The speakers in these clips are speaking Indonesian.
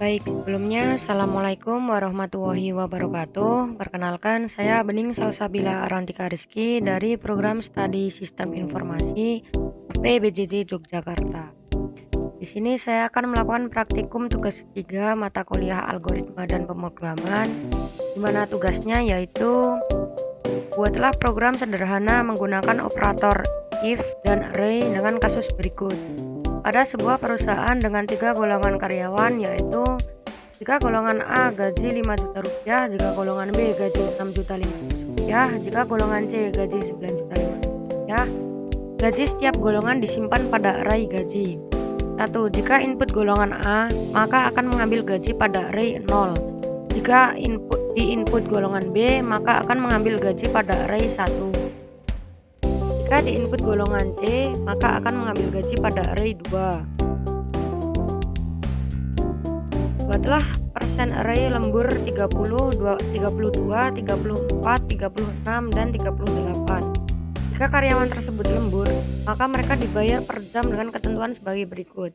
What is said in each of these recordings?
Baik, sebelumnya Assalamualaikum warahmatullahi wabarakatuh. Perkenalkan, saya Bening Salsabila Arantika Rizky dari Program Studi Sistem Informasi PBJJ Yogyakarta. Di sini saya akan melakukan praktikum tugas 3 mata kuliah algoritma dan pemrograman, di mana tugasnya yaitu buatlah program sederhana menggunakan operator if dan array dengan kasus berikut. Pada sebuah perusahaan dengan 3 golongan karyawan, yaitu jika golongan A gaji 5 juta rupiah, jika golongan B gaji 6 juta 500 rupiah, jika golongan C gaji 9 juta 500 rupiah, gaji setiap golongan disimpan pada array gaji. 1. Jika input golongan A, maka akan mengambil gaji pada array 0. Jika di input golongan B, maka akan mengambil gaji pada array 1. Jika di input golongan C, maka akan mengambil gaji pada array 2. Buatlah persen array lembur 30, 32, 34, 36, dan 38. Jika karyawan tersebut lembur, maka mereka dibayar per jam dengan ketentuan sebagai berikut.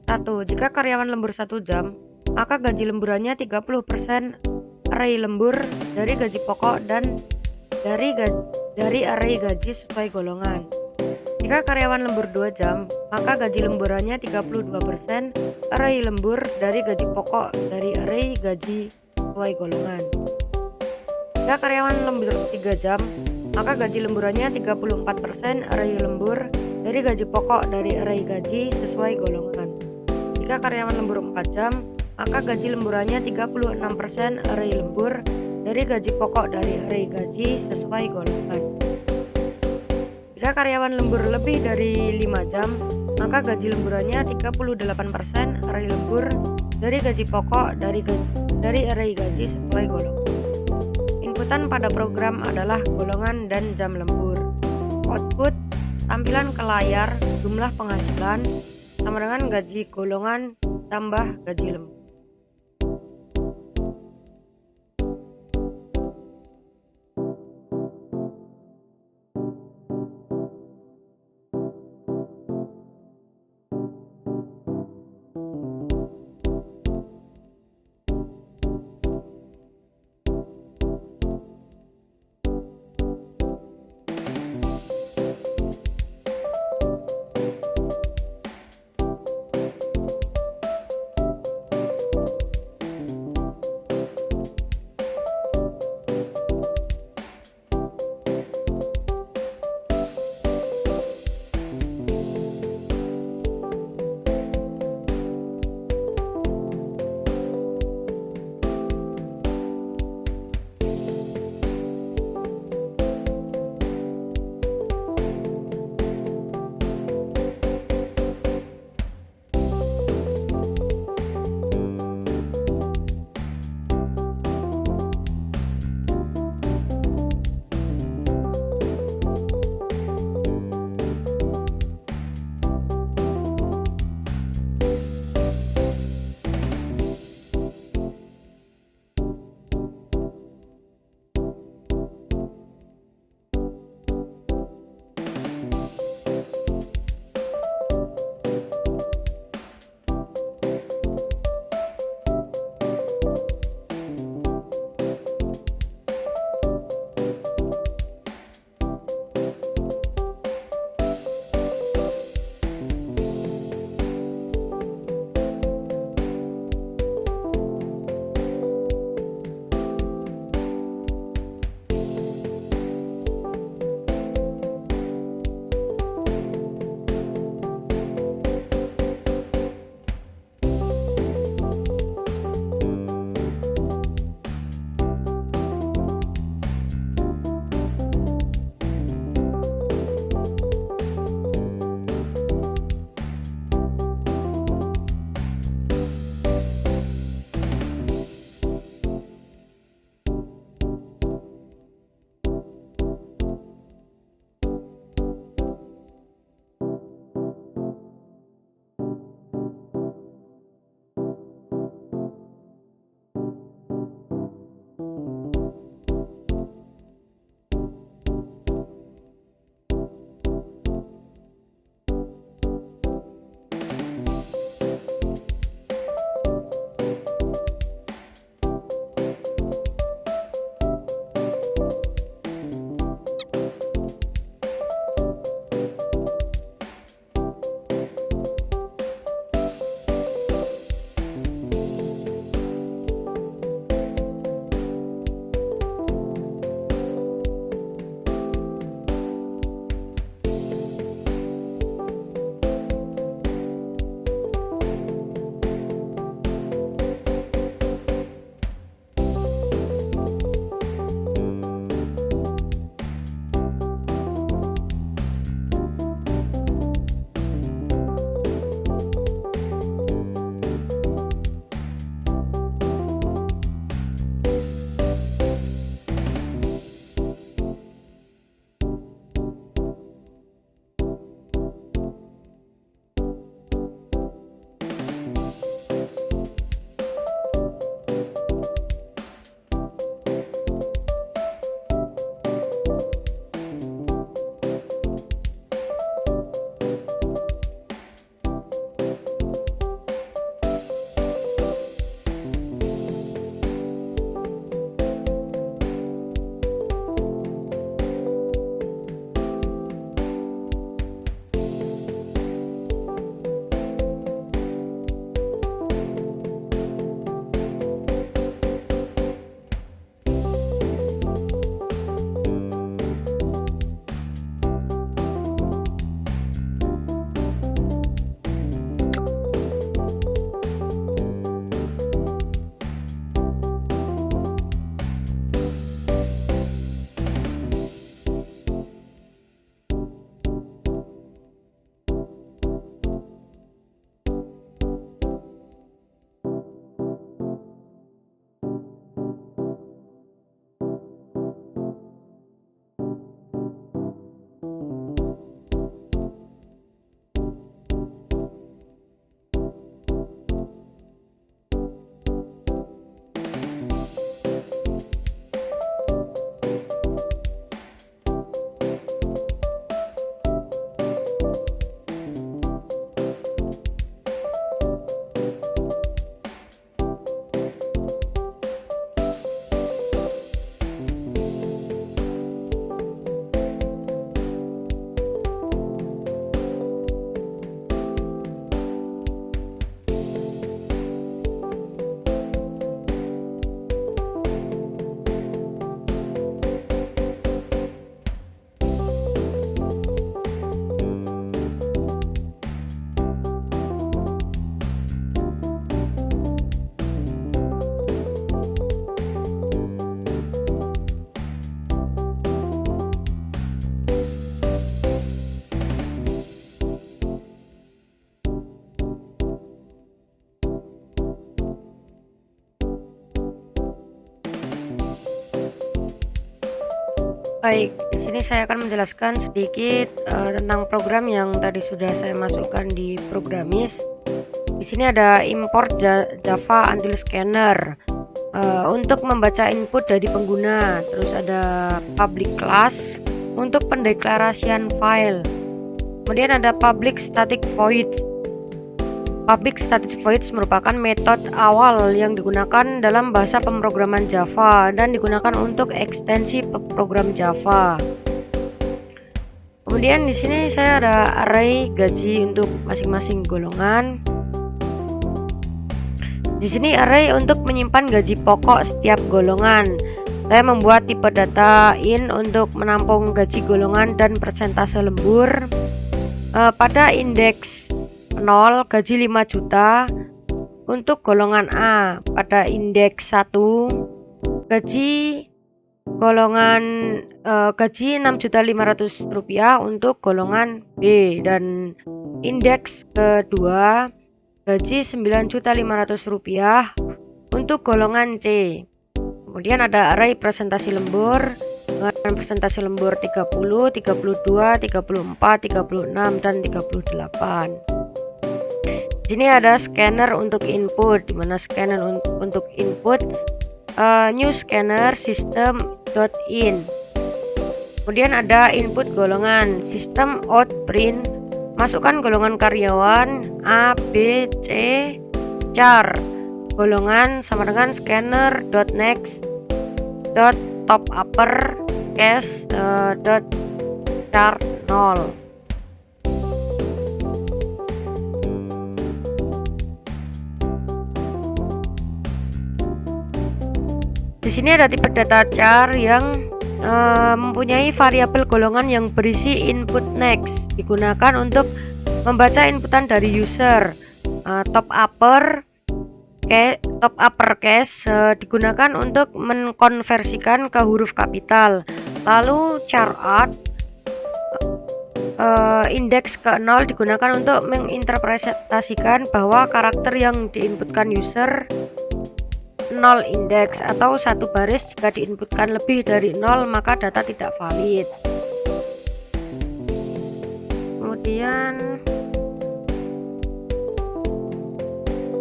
1. Jika karyawan lembur 1 jam, maka gaji lemburannya 30% array lembur dari gaji pokok dan dari array gaji sesuai golongan. Jika karyawan lembur 2 jam, maka gaji lemburannya 32% array lembur dari gaji pokok dari array gaji sesuai golongan. Jika karyawan lembur 3 jam, maka gaji lemburannya 34% array lembur dari gaji pokok dari array gaji sesuai golongan. Jika karyawan lembur 4 jam, maka gaji lemburannya 36% array lembur dari gaji pokok dari array gaji sesuai golongan. Jika karyawan lembur lebih dari 5 jam, maka gaji lemburannya 38% array lembur dari gaji pokok dari array gaji sesuai golongan. Inputan pada program adalah golongan dan jam lembur. Output tampilan ke layar jumlah penghasilan sama dengan gaji golongan tambah gaji lembur. Baik, di sini saya akan menjelaskan sedikit tentang program yang tadi sudah saya masukkan di Programmis. Di sini ada import Java Until Scanner untuk membaca input dari pengguna. Terus ada public class untuk pendeklarasian file. Kemudian ada public static voids. Public static voids merupakan metode awal yang digunakan dalam bahasa pemrograman Java dan digunakan untuk ekstensi program Java. Kemudian di sini saya ada array gaji untuk masing-masing golongan. Di sini array untuk menyimpan gaji pokok setiap golongan. Saya membuat tipe data in untuk menampung gaji golongan dan persentase lembur. Pada indeks 0 gaji 5 juta untuk golongan A. Pada indeks 1 gaji golongan gaji 6.500.000 rupiah untuk golongan B, dan indeks kedua gaji 9.500.000 rupiah untuk golongan C. Kemudian ada array presentasi lembur dengan presentasi lembur 30, 32, 34, 36, dan 38. Di sini ada scanner untuk input, di mana scanner untuk input new scanner system.in. Kemudian ada input golongan system out print, masukkan golongan karyawan A, B, C, char. Golongan sama dengan scanner.next top upper case char 0. Di sini ada tipe data char yang mempunyai variabel golongan yang berisi input next, digunakan untuk membaca inputan dari user. Top upper case digunakan untuk mengkonversikan ke huruf kapital. Lalu char out indeks ke 0 digunakan untuk menginterpretasikan bahwa karakter yang diinputkan user 0 indeks atau satu baris. Jika diinputkan lebih dari 0 maka data tidak valid. Kemudian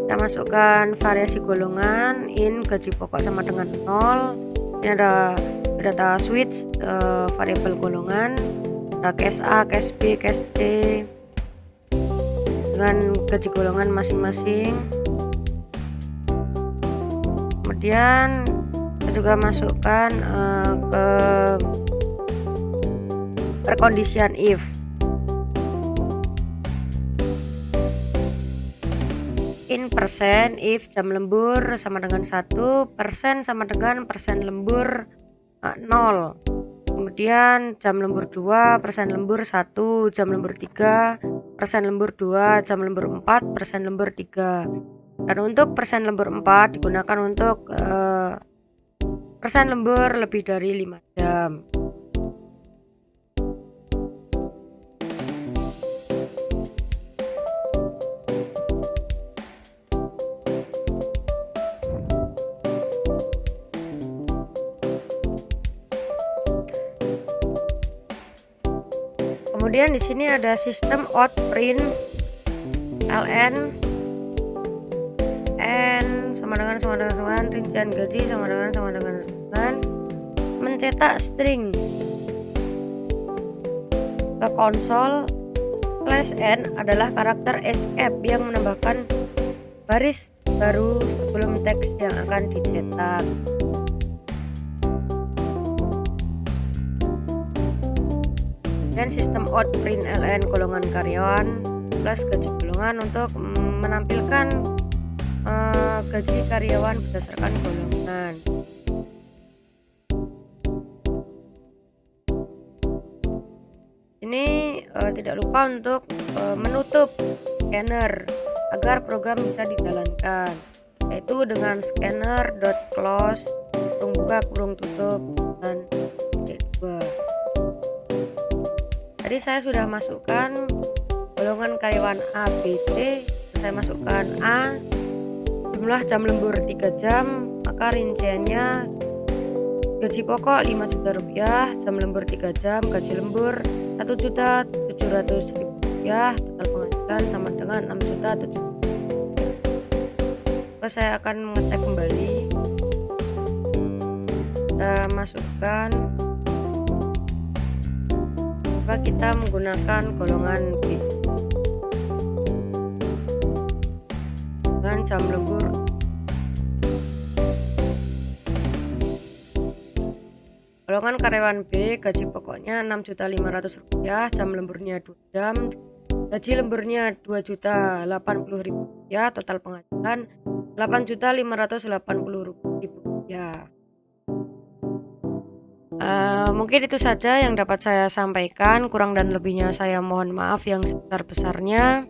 kita masukkan variasi golongan in gaji pokok sama dengan 0. Ini ada data switch variabel golongan, ada case A, case B, case C dengan gaji golongan masing-masing. Kemudian kita juga masukkan ke perkondisian if. In persen if jam lembur sama dengan 1, persen sama dengan persen lembur 0. Kemudian jam lembur 2, persen lembur 1, jam lembur 3, persen lembur 2, jam lembur 4, persen lembur 3. Dan untuk persen lembur 4 digunakan untuk persen lembur lebih dari 5 jam. Kemudian di sini ada sistem out print ln n sama dengan rincian gaji sama dengan mencetak string ke konsol. /n adalah karakter escape yang menambahkan baris baru sebelum teks yang akan dicetak. Dan sistem out print ln golongan karyawan plus gaji golongan untuk menampilkan gaji karyawan berdasarkan golongan. Ini tidak lupa untuk menutup scanner agar program bisa dijalankan, yaitu dengan scanner.close kurung buka kurung tutup dan titik 2. Tadi saya sudah masukkan golongan karyawan A, B, C. Saya masukkan A, jumlah jam lembur 3 jam, maka rinciannya Gaji pokok Rp5.000.000, jam lembur 3 jam, gaji lembur Rp1.700.000, total penghasilan sama dengan Rp6.700.000. Saya akan mengecek kembali. Kita masukkan, coba kita menggunakan golongan B dengan jam lembur. Golongan karyawan B, gaji pokoknya Rp6.500.000, jam lemburnya 2 jam, gaji lemburnya Rp2.080.000, total penghasilan Rp8.580.000. Mungkin itu saja yang dapat saya sampaikan. Kurang dan lebihnya saya mohon maaf yang sebesar-besarnya.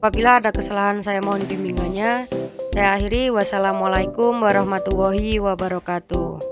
Apabila ada kesalahan saya mohon bimbingannya. Saya akhiri. Wassalamualaikum warahmatullahi wabarakatuh.